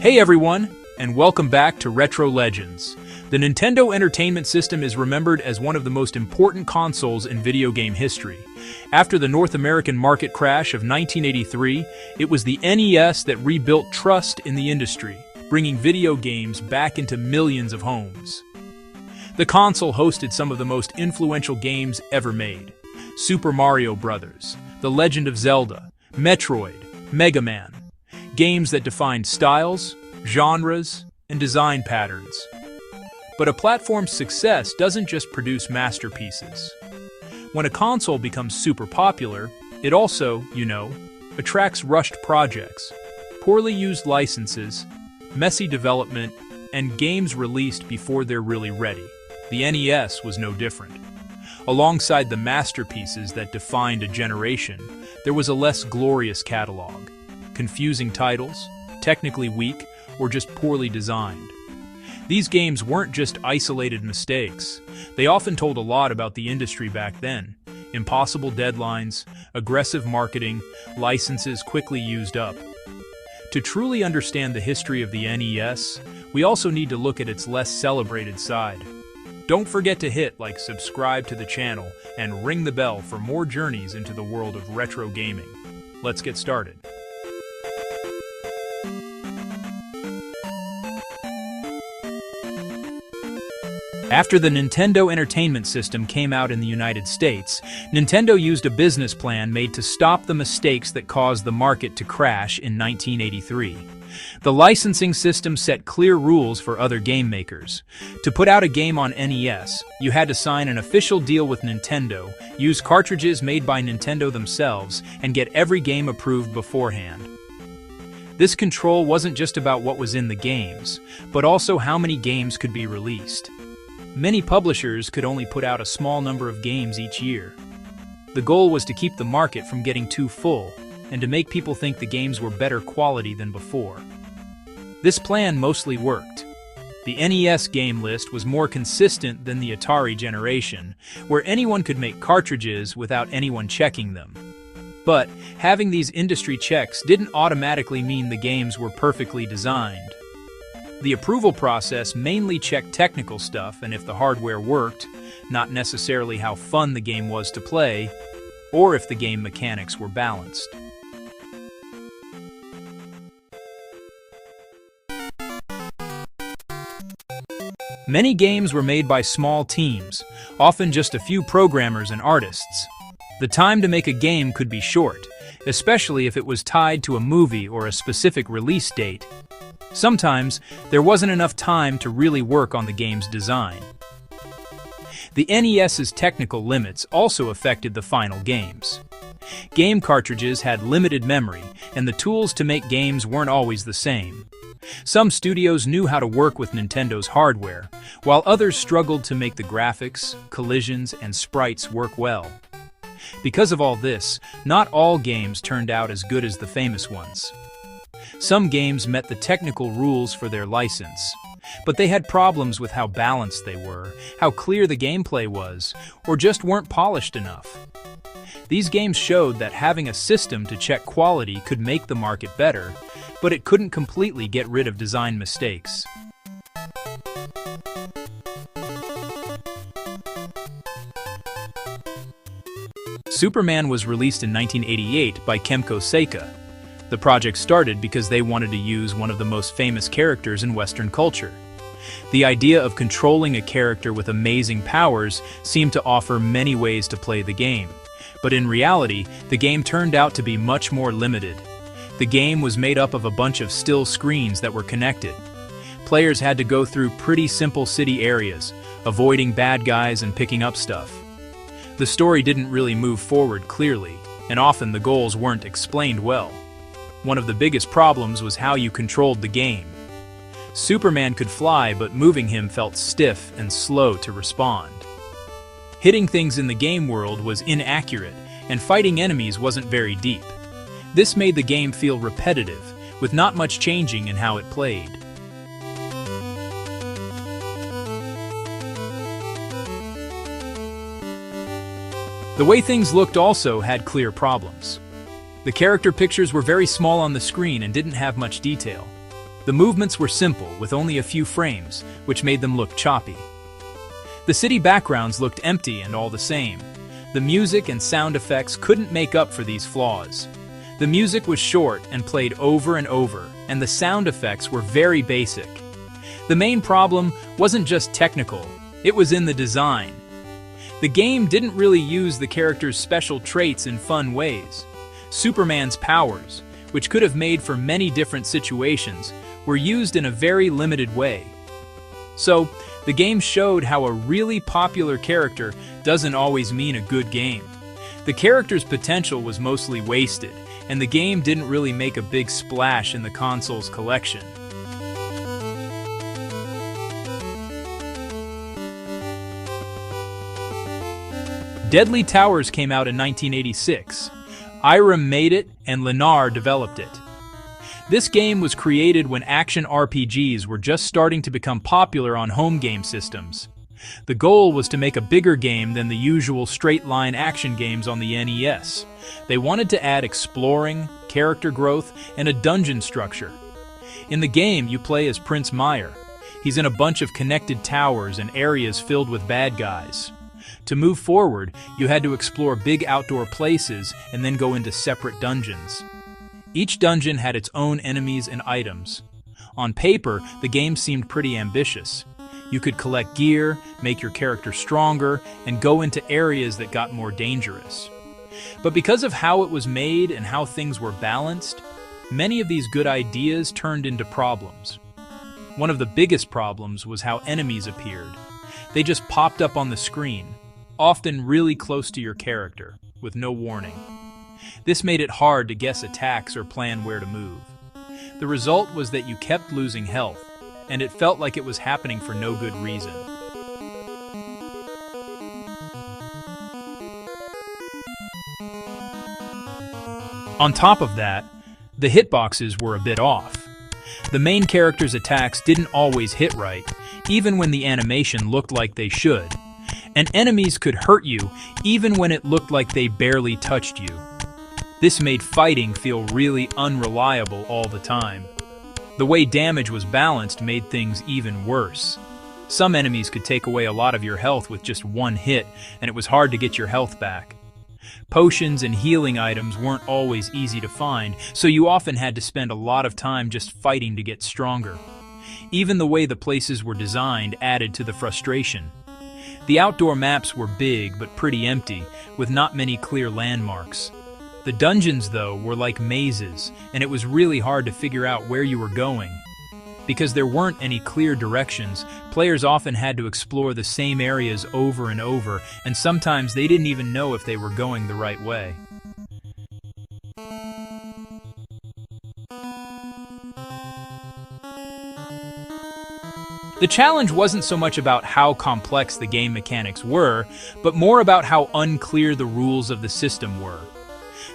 Hey everyone, and welcome back to Retro Legends. The Nintendo Entertainment System is remembered as one of the most important consoles in video game history. After the North American market crash of 1983, it was the NES that rebuilt trust in the industry, bringing video games back into millions of homes. The console hosted some of the most influential games ever made: Super Mario Bros., The Legend of Zelda, Metroid, Mega Man. Games that defined styles, genres, and design patterns. But a platform's success doesn't just produce masterpieces. When a console becomes super popular, it also, attracts rushed projects, poorly used licenses, messy development, and games released before they're really ready. The NES was no different. Alongside the masterpieces that defined a generation, there was a less glorious catalog. Confusing titles, technically weak, or just poorly designed. These games weren't just isolated mistakes. They often told a lot about the industry back then. Impossible deadlines, aggressive marketing, licenses quickly used up. To truly understand the history of the NES, we also need to look at its less celebrated side. Don't forget to hit like, subscribe to the channel, and ring the bell for more journeys into the world of retro gaming. Let's get started. After the Nintendo Entertainment System came out in the United States, Nintendo used a business plan made to stop the mistakes that caused the market to crash in 1983. The licensing system set clear rules for other game makers. To put out a game on NES, you had to sign an official deal with Nintendo, use cartridges made by Nintendo themselves, and get every game approved beforehand. This control wasn't just about what was in the games, but also how many games could be released. Many publishers could only put out a small number of games each year. The goal was to keep the market from getting too full, and to make people think the games were better quality than before. This plan mostly worked. The NES game list was more consistent than the Atari generation, where anyone could make cartridges without anyone checking them. But having these industry checks didn't automatically mean the games were perfectly designed. The approval process mainly checked technical stuff and if the hardware worked, not necessarily how fun the game was to play, or if the game mechanics were balanced. Many games were made by small teams, often just a few programmers and artists. The time to make a game could be short, especially if it was tied to a movie or a specific release date. Sometimes, there wasn't enough time to really work on the game's design. The NES's technical limits also affected the final games. Game cartridges had limited memory, and the tools to make games weren't always the same. Some studios knew how to work with Nintendo's hardware, while others struggled to make the graphics, collisions, and sprites work well. Because of all this, not all games turned out as good as the famous ones. Some games met the technical rules for their license, but they had problems with how balanced they were, how clear the gameplay was, or just weren't polished enough. These games showed that having a system to check quality could make the market better, but it couldn't completely get rid of design mistakes. Superman was released in 1988 by Kemco Seika. The project started because they wanted to use one of the most famous characters in Western culture. The idea of controlling a character with amazing powers seemed to offer many ways to play the game. But in reality, the game turned out to be much more limited. The game was made up of a bunch of still screens that were connected. Players had to go through pretty simple city areas, avoiding bad guys and picking up stuff. The story didn't really move forward clearly, and often the goals weren't explained well. One of the biggest problems was how you controlled the game. Superman could fly, but moving him felt stiff and slow to respond. Hitting things in the game world was inaccurate, and fighting enemies wasn't very deep. This made the game feel repetitive, with not much changing in how it played. The way things looked also had clear problems. The character pictures were very small on the screen and didn't have much detail. The movements were simple, with only a few frames, which made them look choppy. The city backgrounds looked empty and all the same. The music and sound effects couldn't make up for these flaws. The music was short and played over and over, and the sound effects were very basic. The main problem wasn't just technical, it was in the design. The game didn't really use the character's special traits in fun ways. Superman's powers, which could have made for many different situations, were used in a very limited way. So, the game showed how a really popular character doesn't always mean a good game. The character's potential was mostly wasted, and the game didn't really make a big splash in the console's collection. Deadly Towers came out in 1986. Ira made it, and Lennar developed it. This game was created when action RPGs were just starting to become popular on home game systems. The goal was to make a bigger game than the usual straight-line action games on the NES. They wanted to add exploring, character growth, and a dungeon structure. In the game, you play as Prince Meyer. He's in a bunch of connected towers and areas filled with bad guys. To move forward, you had to explore big outdoor places and then go into separate dungeons. Each dungeon had its own enemies and items. On paper, the game seemed pretty ambitious. You could collect gear, make your character stronger, and go into areas that got more dangerous. But because of how it was made and how things were balanced, many of these good ideas turned into problems. One of the biggest problems was how enemies appeared. They just popped up on the screen, often really close to your character, with no warning. This made it hard to guess attacks or plan where to move. The result was that you kept losing health, and it felt like it was happening for no good reason. On top of that, the hitboxes were a bit off. The main character's attacks didn't always hit right, even when the animation looked like they should. And enemies could hurt you even when it looked like they barely touched you. This made fighting feel really unreliable all the time. The way damage was balanced made things even worse. Some enemies could take away a lot of your health with just one hit, and it was hard to get your health back. Potions and healing items weren't always easy to find, so you often had to spend a lot of time just fighting to get stronger. Even the way the places were designed added to the frustration. The outdoor maps were big but pretty empty, with not many clear landmarks. The dungeons, though, were like mazes, and it was really hard to figure out where you were going. Because there weren't any clear directions, players often had to explore the same areas over and over, and sometimes they didn't even know if they were going the right way. The challenge wasn't so much about how complex the game mechanics were, but more about how unclear the rules of the system were.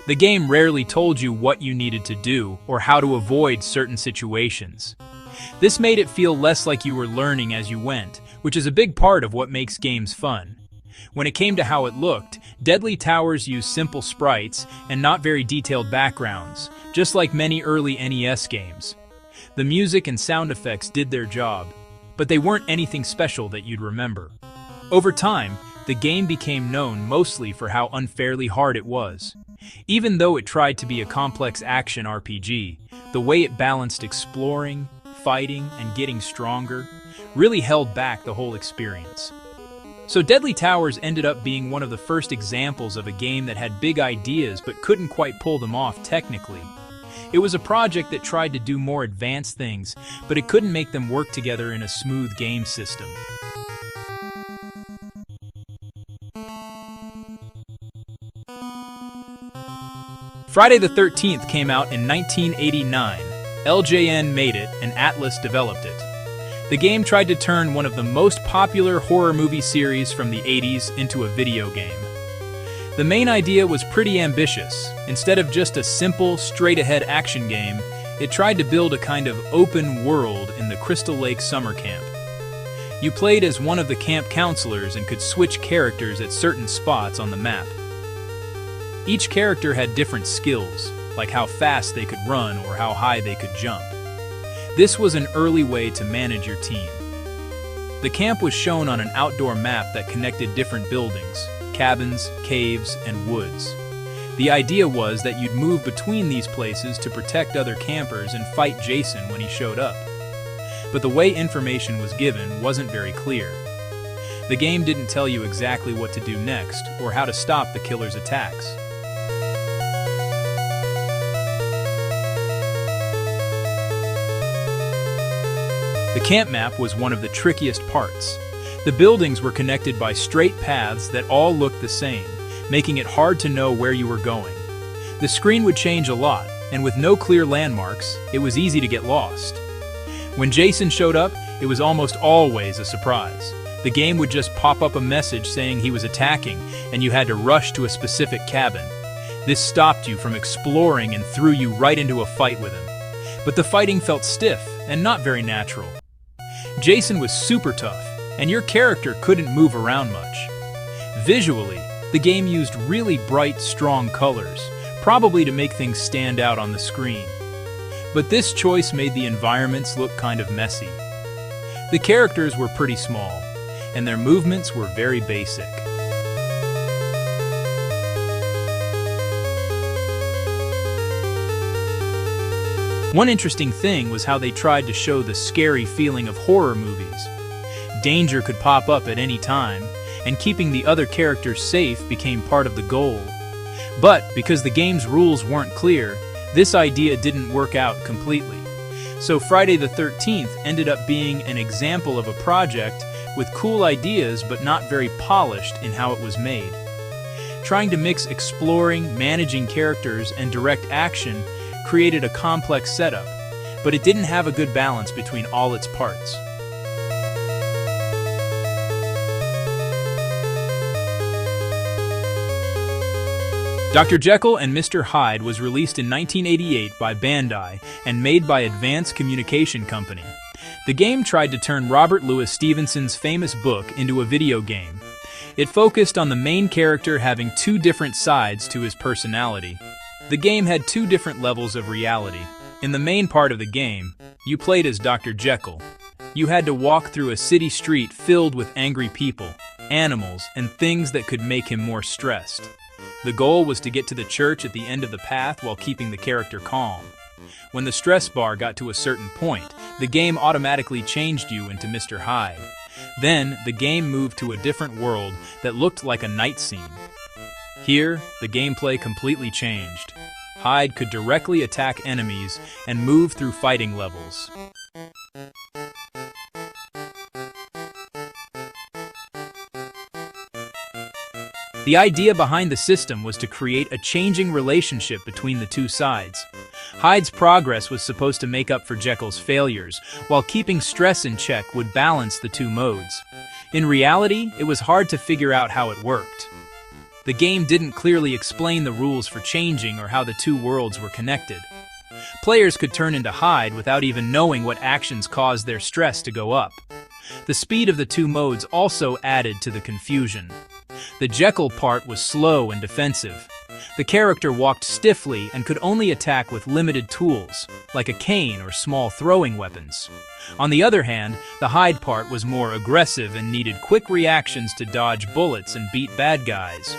The game rarely told you what you needed to do or how to avoid certain situations. This made it feel less like you were learning as you went, which is a big part of what makes games fun. When it came to how it looked, Deadly Towers used simple sprites and not very detailed backgrounds, just like many early NES games. The music and sound effects did their job, but they weren't anything special that you'd remember. Over time, the game became known mostly for how unfairly hard it was. Even though it tried to be a complex action RPG, the way it balanced exploring, fighting, and getting stronger really held back the whole experience. So Deadly Towers ended up being one of the first examples of a game that had big ideas but couldn't quite pull them off technically. It was a project that tried to do more advanced things, but it couldn't make them work together in a smooth game system. Friday the 13th came out in 1989. LJN made it, and Atlas developed it. The game tried to turn one of the most popular horror movie series from the 80s into a video game. The main idea was pretty ambitious. Instead of just a simple, straight-ahead action game, it tried to build a kind of open world in the Crystal Lake summer camp. You played as one of the camp counselors and could switch characters at certain spots on the map. Each character had different skills, like how fast they could run or how high they could jump. This was an early way to manage your team. The camp was shown on an outdoor map that connected different buildings, cabins, caves, and woods. The idea was that you'd move between these places to protect other campers and fight Jason when he showed up. But the way information was given wasn't very clear. The game didn't tell you exactly what to do next or how to stop the killer's attacks. The camp map was one of the trickiest parts. The buildings were connected by straight paths that all looked the same, making it hard to know where you were going. The screen would change a lot, and with no clear landmarks, it was easy to get lost. When Jason showed up, it was almost always a surprise. The game would just pop up a message saying he was attacking, and you had to rush to a specific cabin. This stopped you from exploring and threw you right into a fight with him. But the fighting felt stiff and not very natural. Jason was super tough, and your character couldn't move around much. Visually, the game used really bright, strong colors, probably to make things stand out on the screen. But this choice made the environments look kind of messy. The characters were pretty small, and their movements were very basic. One interesting thing was how they tried to show the scary feeling of horror movies. Danger could pop up at any time, and keeping the other characters safe became part of the goal. But because the game's rules weren't clear, this idea didn't work out completely. So Friday the 13th ended up being an example of a project with cool ideas but not very polished in how it was made. Trying to mix exploring, managing characters, and direct action created a complex setup, but it didn't have a good balance between all its parts. Dr. Jekyll and Mr. Hyde was released in 1988 by Bandai and made by Advanced Communication Company. The game tried to turn Robert Louis Stevenson's famous book into a video game. It focused on the main character having two different sides to his personality. The game had two different levels of reality. In the main part of the game, you played as Dr. Jekyll. You had to walk through a city street filled with angry people, animals, and things that could make him more stressed. The goal was to get to the church at the end of the path while keeping the character calm. When the stress bar got to a certain point, the game automatically changed you into Mr. Hyde. Then, the game moved to a different world that looked like a night scene. Here, the gameplay completely changed. Hyde could directly attack enemies and move through fighting levels. The idea behind the system was to create a changing relationship between the two sides. Hyde's progress was supposed to make up for Jekyll's failures, while keeping stress in check would balance the two modes. In reality, it was hard to figure out how it worked. The game didn't clearly explain the rules for changing or how the two worlds were connected. Players could turn into Hyde without even knowing what actions caused their stress to go up. The speed of the two modes also added to the confusion. The Jekyll part was slow and defensive. The character walked stiffly and could only attack with limited tools, like a cane or small throwing weapons. On the other hand, the Hyde part was more aggressive and needed quick reactions to dodge bullets and beat bad guys.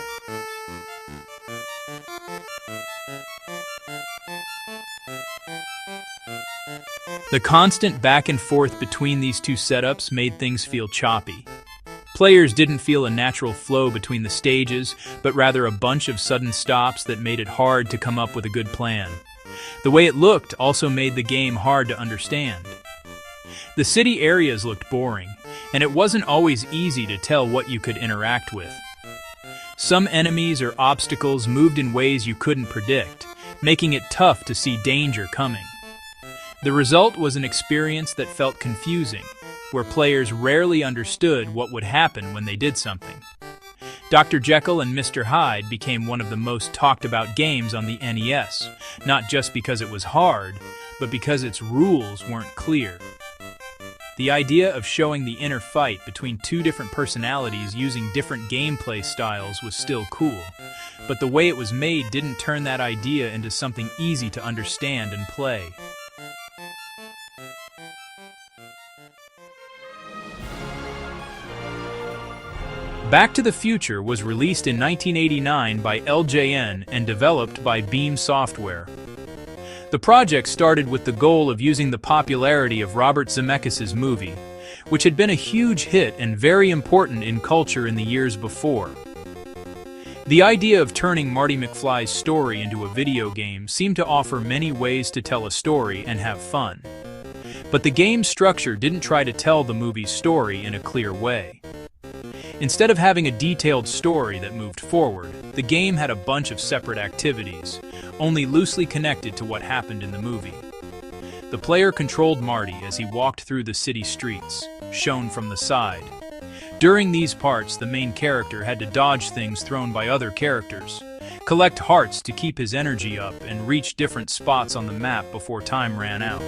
The constant back and forth between these two setups made things feel choppy. Players didn't feel a natural flow between the stages, but rather a bunch of sudden stops that made it hard to come up with a good plan. The way it looked also made the game hard to understand. The city areas looked boring, and it wasn't always easy to tell what you could interact with. Some enemies or obstacles moved in ways you couldn't predict, making it tough to see danger coming. The result was an experience that felt confusing, where players rarely understood what would happen when they did something. Dr. Jekyll and Mr. Hyde became one of the most talked about games on the NES, not just because it was hard, but because its rules weren't clear. The idea of showing the inner fight between two different personalities using different gameplay styles was still cool, but the way it was made didn't turn that idea into something easy to understand and play. Back to the Future was released in 1989 by LJN and developed by Beam Software. The project started with the goal of using the popularity of Robert Zemeckis' movie, which had been a huge hit and very important in culture in the years before. The idea of turning Marty McFly's story into a video game seemed to offer many ways to tell a story and have fun. But the game's structure didn't try to tell the movie's story in a clear way. Instead of having a detailed story that moved forward, the game had a bunch of separate activities, only loosely connected to what happened in the movie. The player controlled Marty as he walked through the city streets, shown from the side. During these parts, the main character had to dodge things thrown by other characters, collect hearts to keep his energy up, and reach different spots on the map before time ran out.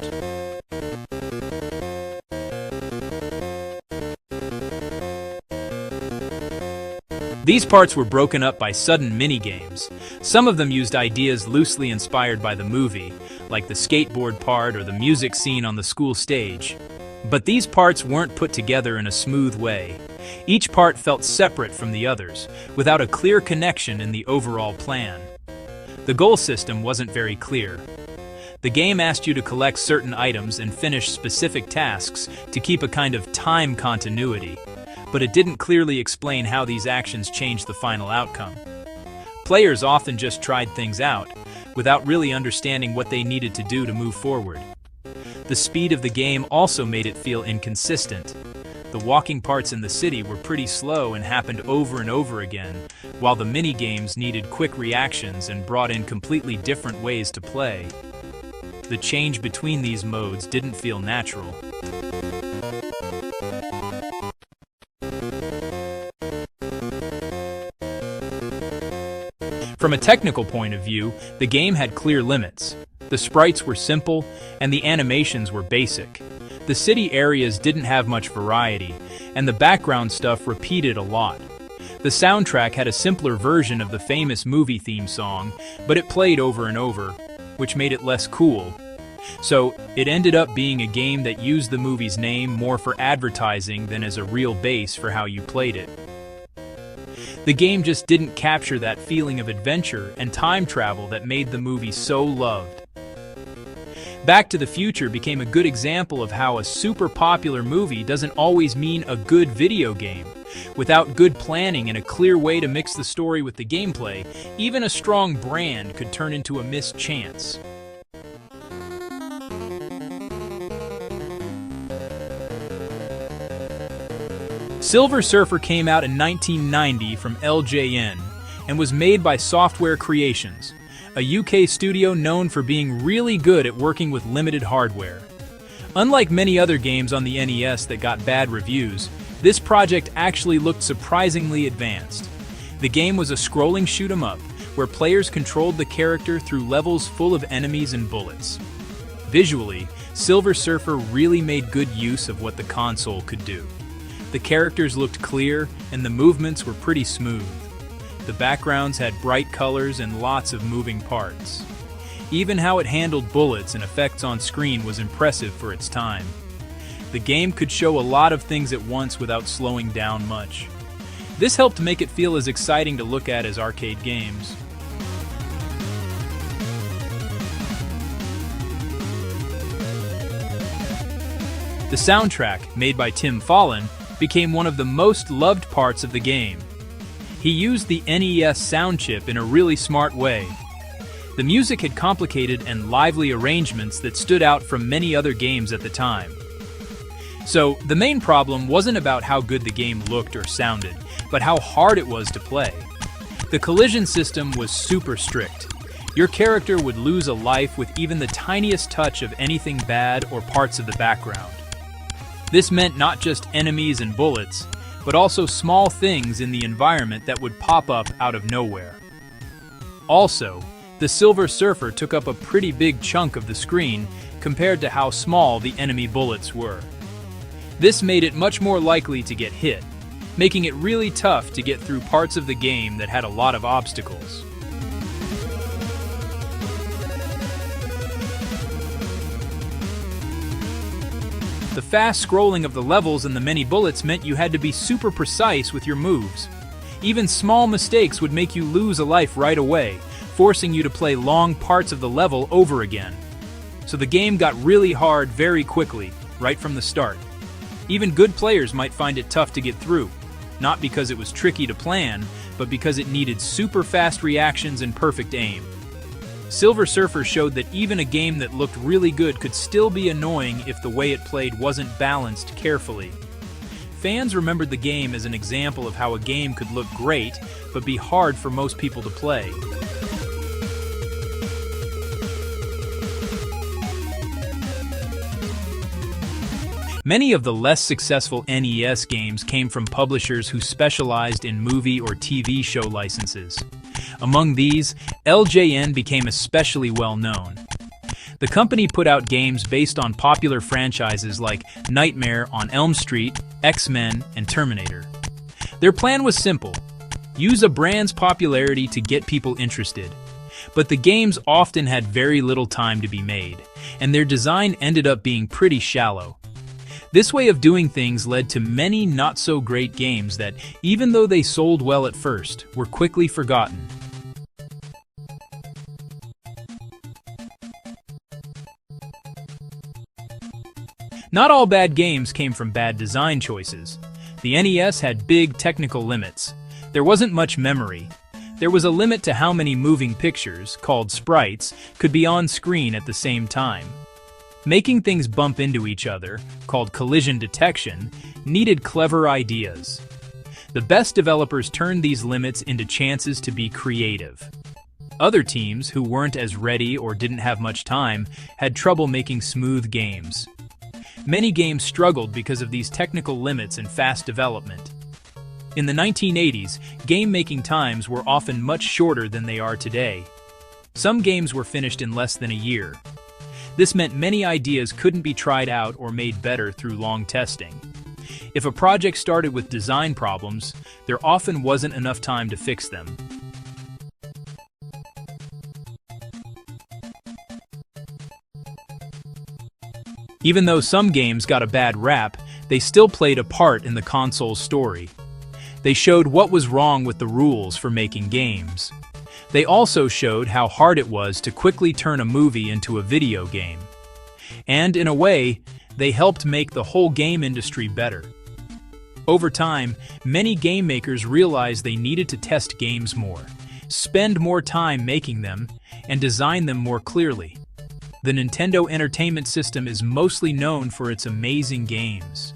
These parts were broken up by sudden mini-games. Some of them used ideas loosely inspired by the movie, like the skateboard part or the music scene on the school stage. But these parts weren't put together in a smooth way. Each part felt separate from the others, without a clear connection in the overall plan. The goal system wasn't very clear. The game asked you to collect certain items and finish specific tasks to keep a kind of time continuity, but it didn't clearly explain how these actions changed the final outcome. Players often just tried things out, without really understanding what they needed to do to move forward. The speed of the game also made it feel inconsistent. The walking parts in the city were pretty slow and happened over and over again, while the mini-games needed quick reactions and brought in completely different ways to play. The change between these modes didn't feel natural. From a technical point of view, the game had clear limits. The sprites were simple, and the animations were basic. The city areas didn't have much variety, and the background stuff repeated a lot. The soundtrack had a simpler version of the famous movie theme song, but it played over and over, which made it less cool. So, it ended up being a game that used the movie's name more for advertising than as a real base for how you played it. The game just didn't capture that feeling of adventure and time travel that made the movie so loved. Back to the Future became a good example of how a super popular movie doesn't always mean a good video game. Without good planning and a clear way to mix the story with the gameplay, even a strong brand could turn into a missed chance. Silver Surfer came out in 1990 from LJN and was made by Software Creations, a UK studio known for being really good at working with limited hardware. Unlike many other games on the NES that got bad reviews, this project actually looked surprisingly advanced. The game was a scrolling shoot-'em-up, where players controlled the character through levels full of enemies and bullets. Visually, Silver Surfer really made good use of what the console could do. The characters looked clear, and the movements were pretty smooth. The backgrounds had bright colors and lots of moving parts. Even how it handled bullets and effects on screen was impressive for its time. The game could show a lot of things at once without slowing down much. This helped make it feel as exciting to look at as arcade games. The soundtrack, made by Tim Follin, became one of the most loved parts of the game. He used the NES sound chip in a really smart way. The music had complicated and lively arrangements that stood out from many other games at the time. So, the main problem wasn't about how good the game looked or sounded, but how hard it was to play. The collision system was super strict. Your character would lose a life with even the tiniest touch of anything bad or parts of the background. This meant not just enemies and bullets, but also small things in the environment that would pop up out of nowhere. Also, the Silver Surfer took up a pretty big chunk of the screen compared to how small the enemy bullets were. This made it much more likely to get hit, making it really tough to get through parts of the game that had a lot of obstacles. The fast scrolling of the levels and the many bullets meant you had to be super precise with your moves. Even small mistakes would make you lose a life right away, forcing you to play long parts of the level over again. So the game got really hard very quickly, right from the start. Even good players might find it tough to get through, not because it was tricky to plan, but because it needed super fast reactions and perfect aim. Silver Surfer showed that even a game that looked really good could still be annoying if the way it played wasn't balanced carefully. Fans remembered the game as an example of how a game could look great, but be hard for most people to play. Many of the less successful NES games came from publishers who specialized in movie or TV show licenses. Among these, LJN became especially well known. The company put out games based on popular franchises like Nightmare on Elm Street, X-Men, and Terminator. Their plan was simple: use a brand's popularity to get people interested. But the games often had very little time to be made, and their design ended up being pretty shallow. This way of doing things led to many not-so-great games that, even though they sold well at first, were quickly forgotten. Not all bad games came from bad design choices. The NES had big technical limits. There wasn't much memory. There was a limit to how many moving pictures, called sprites, could be on screen at the same time. Making things bump into each other, called collision detection, needed clever ideas. The best developers turned these limits into chances to be creative. Other teams, who weren't as ready or didn't have much time, had trouble making smooth games. Many games struggled because of these technical limits and fast development. In the 1980s, game-making times were often much shorter than they are today. Some games were finished in less than a year. This meant many ideas couldn't be tried out or made better through long testing. If a project started with design problems, there often wasn't enough time to fix them. Even though some games got a bad rap, they still played a part in the console's story. They showed what was wrong with the rules for making games. They also showed how hard it was to quickly turn a movie into a video game. And in a way, they helped make the whole game industry better. Over time, many game makers realized they needed to test games more, spend more time making them, and design them more clearly. The Nintendo Entertainment System is mostly known for its amazing games.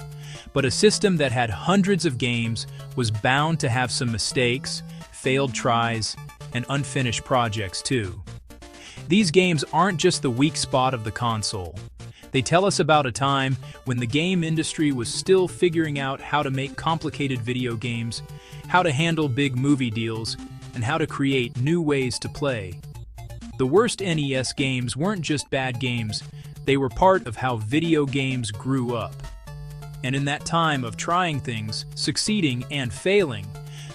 But a system that had hundreds of games was bound to have some mistakes, failed tries, and unfinished projects too. These games aren't just the weak spot of the console. They tell us about a time when the game industry was still figuring out how to make complicated video games, how to handle big movie deals, and how to create new ways to play. The worst NES games weren't just bad games, they were part of how video games grew up. And in that time of trying things, succeeding, and failing,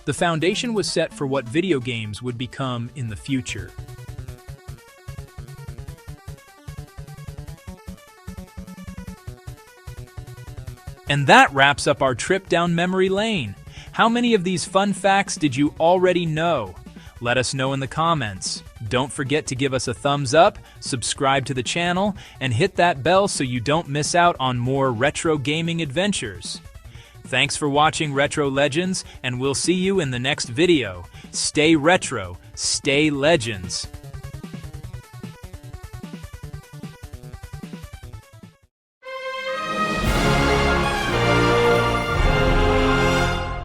the foundation was set for what video games would become in the future. And that wraps up our trip down memory lane. How many of these fun facts did you already know? Let us know in the comments. Don't forget to give us a thumbs up, subscribe to the channel, and hit that bell so you don't miss out on more retro gaming adventures. Thanks for watching Retro Legends, and we'll see you in the next video. Stay retro, stay legends.